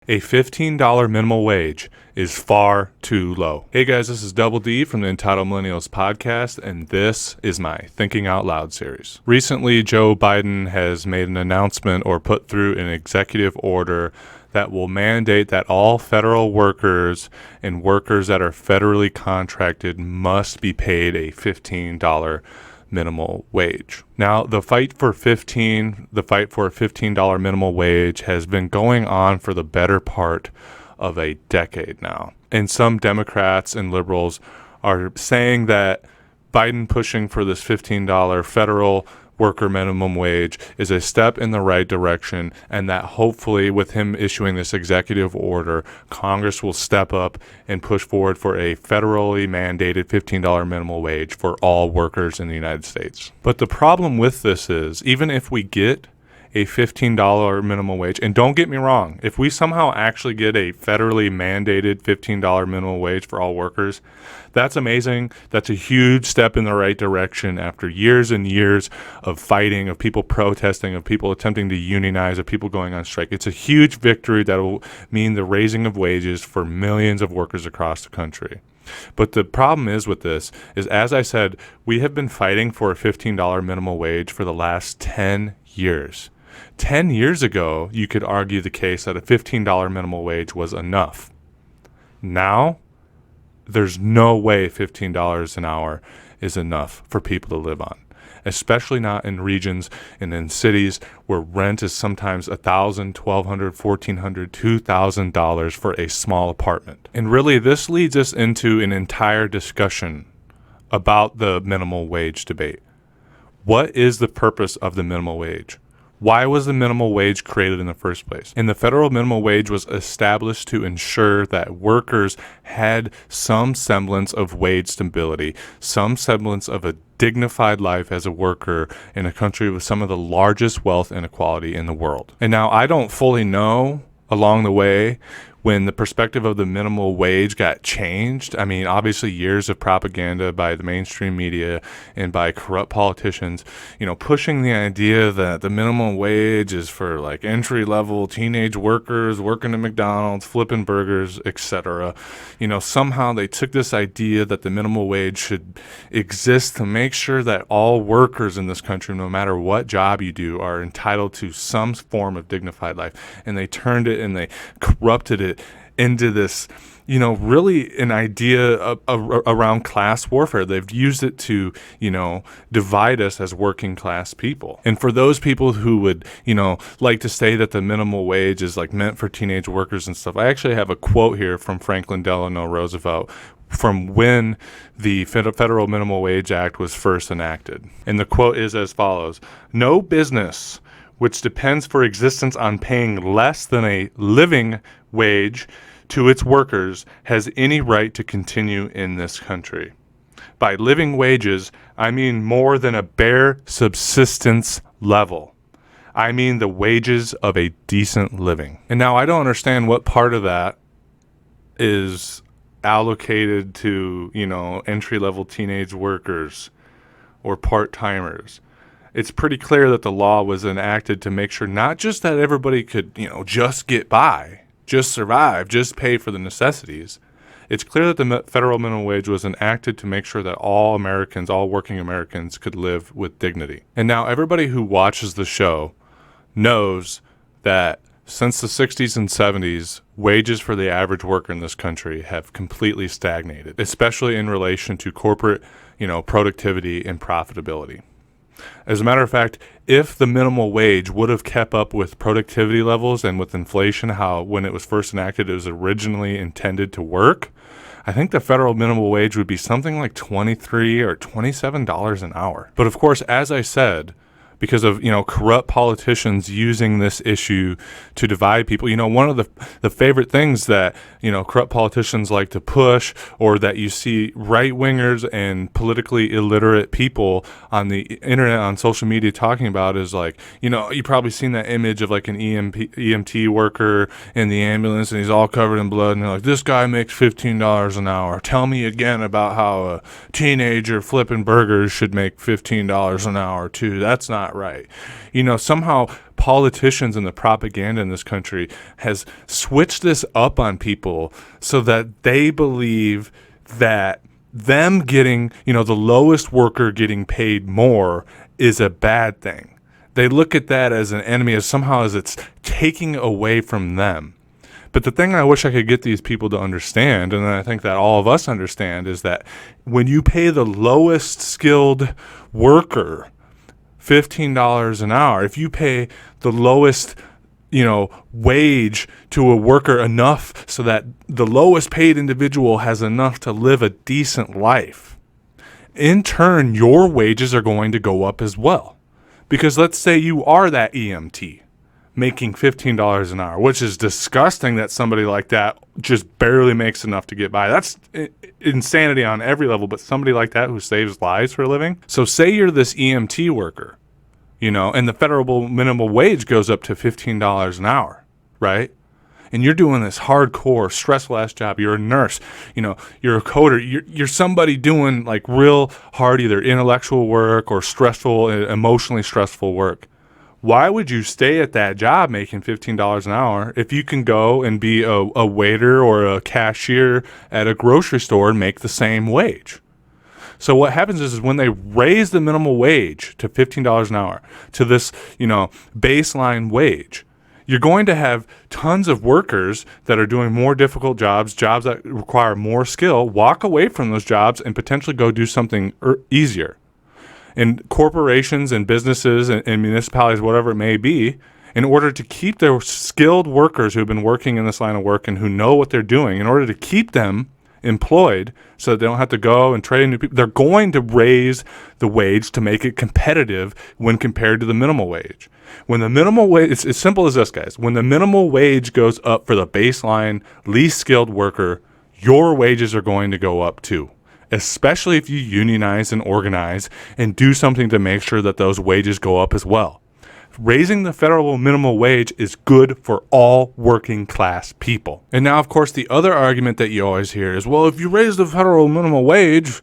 A $15 minimum wage is far too low. Hey guys, this is Double D from the Entitled Millennials podcast, and this is my Thinking Out Loud series. Recently, Joe Biden has made an announcement or put through an executive order that will mandate that all federal workers and workers that are federally contracted must be paid a $15 minimal wage. Now, the fight for a $15 minimal wage has been going on for the better part of a decade now. And some Democrats and liberals are saying that Biden pushing for this $15 federal worker minimum wage is a step in the right direction, and that hopefully with him issuing this executive order, Congress will step up and push forward for a federally mandated $15 minimum wage for all workers in the United States. But the problem with this is, even if we get a $15 minimum wage, and don't get me wrong, if we somehow actually get a federally mandated $15 minimum wage for all workers, that's amazing. That's a huge step in the right direction after years and years of fighting, of people protesting, of people attempting to unionize, of people going on strike. It's a huge victory that will mean the raising of wages for millions of workers across the country. But the problem is with this is, as I said, we have been fighting for a $15 minimum wage for the last 10 years. 10 years ago, you could argue the case that a $15 minimum wage was enough. Now, there's no way $15 an hour is enough for people to live on, especially not in regions and in cities where rent is sometimes $1,000, $1,200, $1,400, $2,000 for a small apartment. And really, this leads us into an entire discussion about the minimum wage debate. What is the purpose of the minimum wage? Why was the minimum wage created in the first place? And the federal minimum wage was established to ensure that workers had some semblance of wage stability, some semblance of a dignified life as a worker in a country with some of the largest wealth inequality in the world. And now I don't fully know along the way when the perspective of the minimum wage got changed. I mean, obviously years of propaganda by the mainstream media and by corrupt politicians, pushing the idea that the minimum wage is for like entry-level teenage workers working at McDonald's, flipping burgers, etc. Somehow they took this idea that the minimum wage should exist to make sure that all workers in this country, no matter what job you do, are entitled to some form of dignified life. And they turned it and they corrupted it into this, really an idea around class warfare. They've used it to, divide us as working class people. And for those people who would, like to say that the minimum wage is like meant for teenage workers and stuff, I actually have a quote here from Franklin Delano Roosevelt from when the Federal Minimum Wage Act was first enacted. And the quote is as follows: "No business which depends for existence on paying less than a living wage to its workers has any right to continue in this country." By living wages, I mean more than a bare subsistence level. I mean the wages of a decent living. And now I don't understand what part of that is allocated to, entry-level teenage workers or part-timers. It's pretty clear that the law was enacted to make sure not just that everybody could, just get by, just survive, just pay for the necessities. It's clear that the federal minimum wage was enacted to make sure that all Americans, all working Americans, could live with dignity. And now everybody who watches the show knows that since the 60s and 70s, wages for the average worker in this country have completely stagnated, especially in relation to corporate, productivity and profitability. As a matter of fact, if the minimum wage would have kept up with productivity levels and with inflation, how when it was first enacted it was originally intended to work, I think the federal minimum wage would be something like $23 or $27 an hour. But of course, as I said, because of, corrupt politicians using this issue to divide people. One of the favorite things that, corrupt politicians like to push, or that you see right-wingers and politically illiterate people on the internet, on social media talking about is like, you've probably seen that image of like an EMT worker in the ambulance and he's all covered in blood and they're like, this guy makes $15 an hour. Tell me again about how a teenager flipping burgers should make $15 an hour too. That's not not right. Somehow politicians and the propaganda in this country has switched this up on people so that they believe that them getting, the lowest worker getting paid more is a bad thing. They look at that as an enemy, as somehow as it's taking away from them. But the thing I wish I could get these people to understand, and I think that all of us understand, is that when you pay the lowest skilled worker $15 an hour, if you pay the lowest, wage to a worker enough so that the lowest paid individual has enough to live a decent life, in turn, your wages are going to go up as well. Because let's say you are that EMT making $15 an hour, which is disgusting that somebody like that just barely makes enough to get by. That's insanity on every level, but somebody like that who saves lives for a living. So say you're this EMT worker, and the federal minimum wage goes up to $15 an hour, right? And you're doing this hardcore, stressful-ass job. You're a nurse, you're a coder. You're somebody doing like real hard, either intellectual work or stressful, emotionally stressful work. Why would you stay at that job making $15 an hour if you can go and be a waiter or a cashier at a grocery store and make the same wage? So what happens is when they raise the minimum wage to $15 an hour, to this, baseline wage, you're going to have tons of workers that are doing more difficult jobs that require more skill, walk away from those jobs and potentially go do something easier. And corporations and businesses and municipalities, whatever it may be, in order to keep their skilled workers who have been working in this line of work and who know what they're doing, in order to keep them employed so that they don't have to go and train new people, they're going to raise the wage to make it competitive when compared to the minimum wage. When the minimum wage, it's as simple as this, guys. When the minimum wage goes up for the baseline least skilled worker, your wages are going to go up too, especially if you unionize and organize and do something to make sure that those wages go up as well. Raising the federal minimum wage is good for all working class people. And now, of course, the other argument that you always hear is, well, if you raise the federal minimum wage,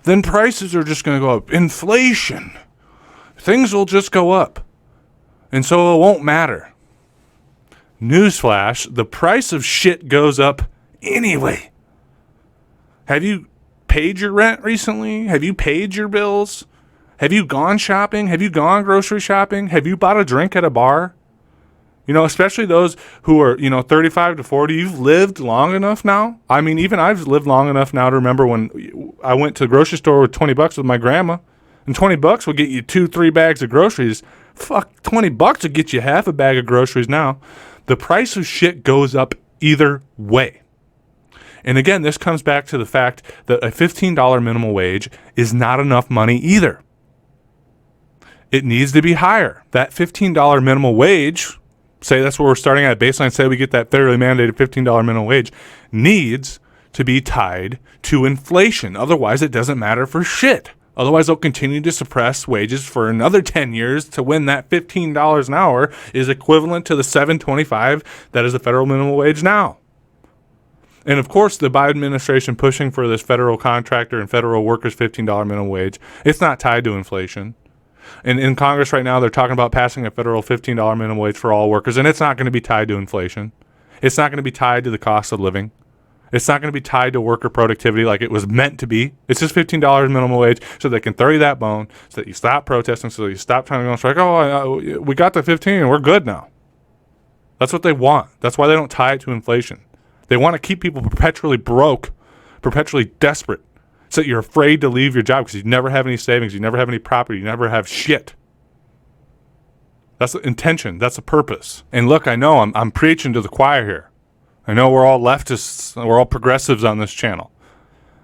then prices are just going to go up. Inflation. Things will just go up. And so it won't matter. Newsflash, the price of shit goes up anyway. Have you paid your rent recently? Have you paid your bills? Have you gone shopping? Have you gone grocery shopping? Have you bought a drink at a bar? Especially those who are, 35 to 40, you've lived long enough now. I mean, even I've lived long enough now to remember when I went to the grocery store with $20 with my grandma, and $20 will get you 2-3 bags of groceries. Fuck, $20 will get you half a bag of groceries now. The price of shit goes up either way. And again, this comes back to the fact that a $15 minimum wage is not enough money either. It needs to be higher. That $15 minimum wage, say that's where we're starting at baseline, say we get that federally mandated $15 minimum wage, needs to be tied to inflation. Otherwise, it doesn't matter for shit. Otherwise, they'll continue to suppress wages for another 10 years to when that $15 an hour is equivalent to the $7.25 that is the federal minimum wage now. And of course, the Biden administration pushing for this federal contractor and federal workers $15 minimum wage, it's not tied to inflation. And in Congress right now, they're talking about passing a federal $15 minimum wage for all workers, and it's not going to be tied to inflation. It's not going to be tied to the cost of living. It's not going to be tied to worker productivity like it was meant to be. It's just $15 minimum wage so they can throw you that bone, so that you stop protesting, so that you stop trying to go on strike. We got the 15 and we're good now. That's what they want. That's why they don't tie it to inflation. They want to keep people perpetually broke, perpetually desperate, so that you're afraid to leave your job because you never have any savings, you never have any property, you never have shit. That's the intention. That's the purpose. And look, I know I'm preaching to the choir here. I know we're all leftists, we're all progressives on this channel.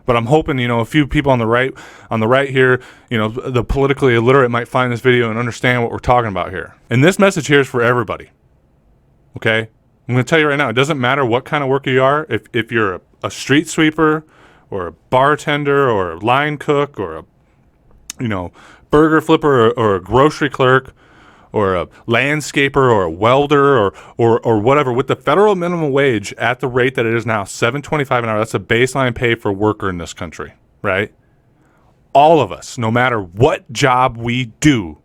But I'm hoping, a few people on the right here, the politically illiterate might find this video and understand what we're talking about here. And this message here is for everybody. Okay? I'm going to tell you right now, it doesn't matter what kind of worker you are. If you're a street sweeper or a bartender or a line cook or a, burger flipper or a grocery clerk or a landscaper or a welder or whatever, with the federal minimum wage at the rate that it is now, $7.25 an hour, that's a baseline pay for a worker in this country, right? All of us, no matter what job we do,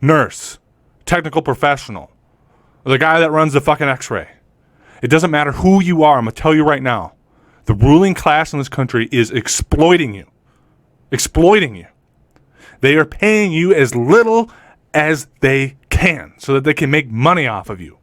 nurse, technical professional, or the guy that runs the fucking x-ray. It doesn't matter who you are. I'm going to tell you right now. The ruling class in this country is exploiting you. Exploiting you. They are paying you as little as they can so that they can make money off of you.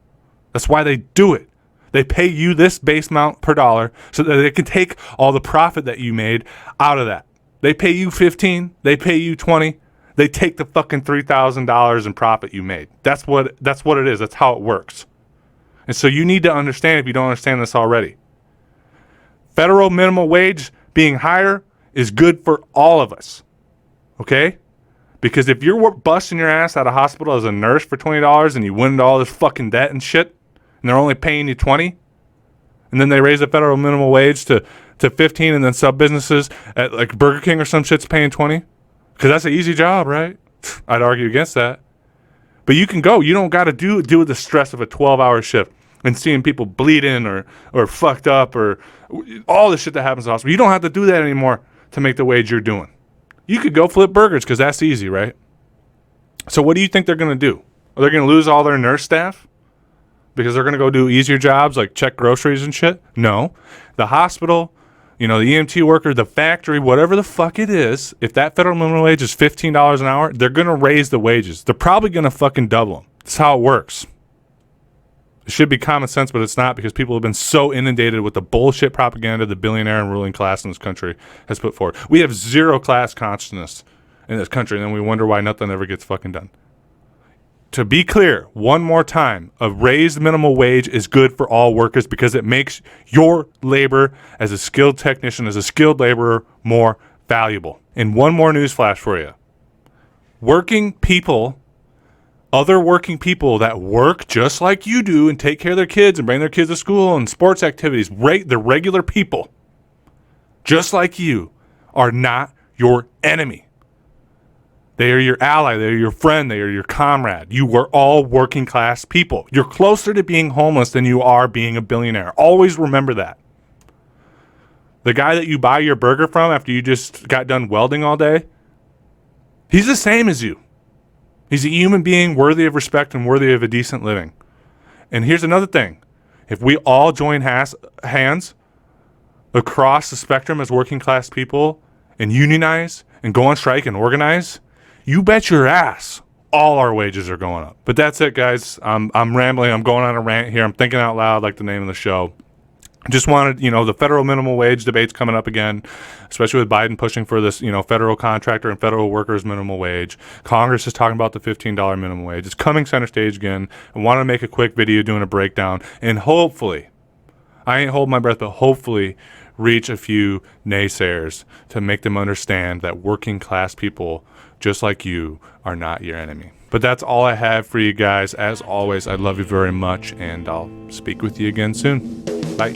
That's why they do it. They pay you this base amount per dollar so that they can take all the profit that you made out of that. They pay you 15, they pay you 20, they take the fucking $3,000 in profit you made. That's what it is. That's how it works. And so you need to understand if you don't understand this already. Federal minimum wage being higher is good for all of us. Okay? Because if you're busting your ass out of hospital as a nurse for $20 and you win into all this fucking debt and shit, and they're only paying you $20, and then they raise the federal minimum wage to $15, and then sub businesses at like Burger King or some shit's paying $20, because that's an easy job, right? I'd argue against that. But you can go. You don't got to deal with the stress of a 12-hour shift and seeing people bleeding or fucked up or all the shit that happens in the hospital. You don't have to do that anymore to make the wage you're doing. You could go flip burgers because that's easy, right? So what do you think they're going to do? Are they going to lose all their nurse staff because they're going to go do easier jobs like check groceries and shit? No. The hospital, the EMT worker, the factory, whatever the fuck it is, if that federal minimum wage is $15 an hour, they're going to raise the wages. They're probably going to fucking double them. That's how it works. It should be common sense, but it's not, because people have been so inundated with the bullshit propaganda the billionaire and ruling class in this country has put forward. We have zero class consciousness in this country, and then we wonder why nothing ever gets fucking done. To be clear, one more time, a raised minimum wage is good for all workers because it makes your labor as a skilled technician, as a skilled laborer, more valuable. And one more news flash for you. Other working people that work just like you do and take care of their kids and bring their kids to school and sports activities, the regular people, just like you, are not your enemy. They are your ally. They are your friend. They are your comrade. You are all working class people. You're closer to being homeless than you are being a billionaire. Always remember that. The guy that you buy your burger from after you just got done welding all day, he's the same as you. He's a human being worthy of respect and worthy of a decent living. And here's another thing. If we all join hands across the spectrum as working class people and unionize and go on strike and organize, you bet your ass all our wages are going up. But that's it, guys. I'm rambling. I'm going on a rant here. I'm thinking out loud like the name of the show. Just wanted, the federal minimum wage debate's coming up again, especially with Biden pushing for this, federal contractor and federal workers minimum wage. Congress is talking about the $15 minimum wage. It's coming center stage again. I want to make a quick video doing a breakdown and hopefully, I ain't holding my breath, but hopefully reach a few naysayers to make them understand that working class people just like you are not your enemy. But that's all I have for you guys. As always, I love you very much, and I'll speak with you again soon. Bye.